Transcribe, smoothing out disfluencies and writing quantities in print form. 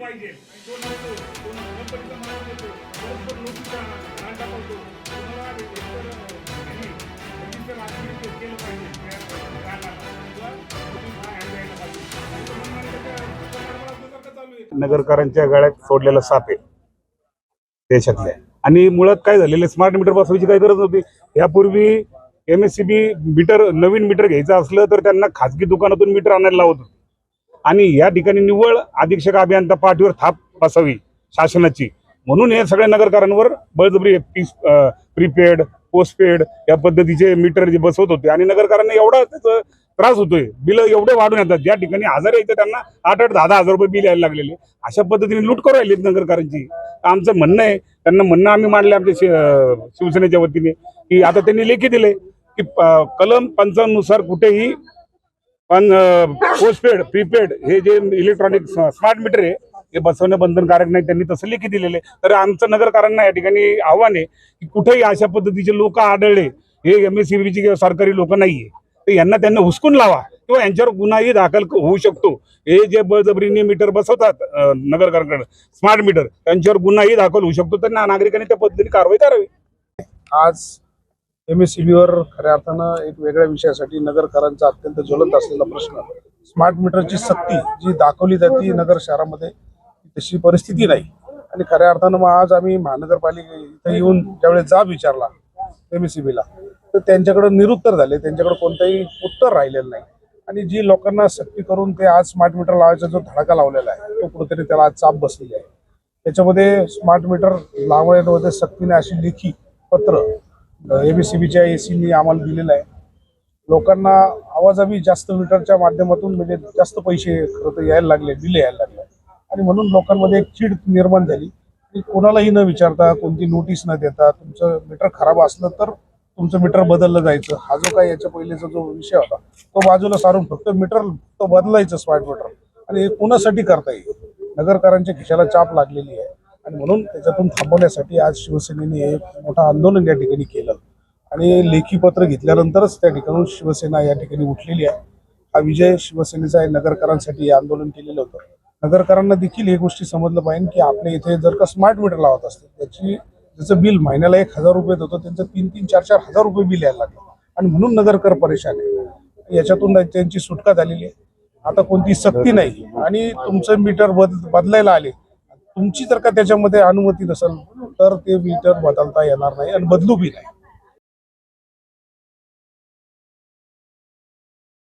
पाहिजे. तो नसतो, तो कंपनीचा माल देतो, तो नोटीसा काढता पडतो. तुम्हाला एकतर आणि रजिस्टर आधी केलं पाहिजे त्या कानाला किंवा तुम्ही बाहेर द्यायला पाहिजे. आणि तो म्हणणार त्याच्या चालू आहे. नगरकरांच्या गळ्यात सोडलेला साप आहे देशातल्या. आणि मुळात काय झालेलं, स्मार्ट मीटर बसवायची काही गरज नव्हती. यापूर्वी MSCB मीटर, नवीन मीटर घ्यायचं असलं तर त्यांना खाजगी दुकानातून मीटर आणायला लावत होतं. आणि या ठिकाणी निव्वळ अधीक्षक अभियंता पाठीवर थाप बसावी शासनाची म्हणून हे सगळ्या नगरकरांवर बळजबरी प्रीपेड, पोस्टपेड या पद्धतीचे मीटर जे बसवत होते. आणि नगरकरांना एवढा त्याचा त्रास होतोय, बिल एवढे वाढून येतात. ज्या ठिकाणी 1000 येतं त्यांना 8-8, 10-10 रुपये बिल यायला लागलेले. अशा पद्धतीने लूट करू राहिली नगरकरांची. आमचं म्हणणं आहे, त्यांना म्हणणं आम्ही मांडले आमच्या शिवसेनेच्या वतीने, की आता त्यांनी लेखी दिले की कलम 55 नुसार कुठेही पण पोस्टपेड, प्रीपेड हे जे इलेक्ट्रॉनिक स्मार्ट मीटर आहे हे बसवणं बंधनकारक नाही. त्यांनी तसं लेखी दिलेलं आहे. तर आमचं नगरकरांना या ठिकाणी आव्हान आहे की कुठेही अशा पद्धतीचे लोक आढळले, हे MSCBची किंवा सरकारी लोक नाहीये, तर त्यांना हुसकून लावा किंवा यांच्यावर गुन्हाही दाखल होऊ शकतो. हे जे बळजबरीने मीटर बसवतात नगरकरांकडे स्मार्ट मीटर, त्यांच्यावर गुन्हाही दाखल होऊ शकतो. तर नागरिकांनी त्या पद्धतीने कारवाई करावी. आज MSCBवर खऱ्या अर्थानं एक वेगळ्या विषयासाठी नगरकरांचा अत्यंत ज्वलंत असलेला प्रश्न, स्मार्ट मीटरची सक्ती जी दाखवली जाते नगर शहरामध्ये तशी परिस्थिती नाही. आणि खऱ्या अर्थानं मग आज आम्ही महानगरपालिका इथं येऊन ज्यावेळेस जाब विचारला MSCBला, तर त्यांच्याकडे निरुत्तर झाले. त्यांच्याकडे कोणतंही उत्तर राहिलेलं नाही. आणि जी लोकांना सक्ती करून ते आज स्मार्ट मीटर लावायचा जो धडाका लावलेला आहे तो कुठेतरी त्याला आज चाप बसलेली आहे. त्याच्यामध्ये स्मार्ट मीटर लावण्यामध्ये सक्तीने अशी लेखी पत्र MSCBच्या ACनी आम्हाला दिलेलं आहे. लोकांना आवाजावी जास्त मीटरच्या माध्यमातून म्हणजे जास्त पैसे खरं तर यायला लागले, बिल यायला लागले. आणि म्हणून लोकांमध्ये एक चीड निर्माण झाली की कोणालाही न विचारता, कोणती नोटीस न देता तुमचं मीटर खराब असलं तर तुमचं मीटर बदललं जायचं. हा जो काय याच्या पहिलेचा जो विषय होता तो बाजूला सारून फक्त मीटर तो बदलायचं स्मार्ट मीटर. आणि हे कोणासाठी करता येईल? नगरकरांच्या खिशाला चाप लागलेली आहे. आणि म्हणून त्याच्यातून थांबवण्यासाठी आज शिवसेनेने एक मोठं आंदोलन या ठिकाणी केलं. आणि लेखी पत्र घेतल्यानंतरच त्या ठिकाणून शिवसेना या ठिकाणी उठलेली आहे. हा विजय शिवसेनेचा आहे. नगरकरांसाठी हे आंदोलन केलेलं होतं. नगरकरांना देखील हे गोष्टी समजलं पाहिजे की आपल्या इथे जर का स्मार्ट मीटर लावत असते त्याचं बिल महिन्याला 1000 रुपये होतं, त्यांचं 3-3, 4-4 हजार रुपये बिल यायला लागलं. आणि म्हणून नगरकर परेशान आहे. याच्यातून त्यांची सुटका झालेली आहे. आता कोणती सक्ती नाही. आणि तुमचं मीटर बदलायला आले, तुमची जर का त्याच्यामध्ये अनुमती नसेल तर ते मीटर बदलता येणार नाही आणि बदलू बी नाही.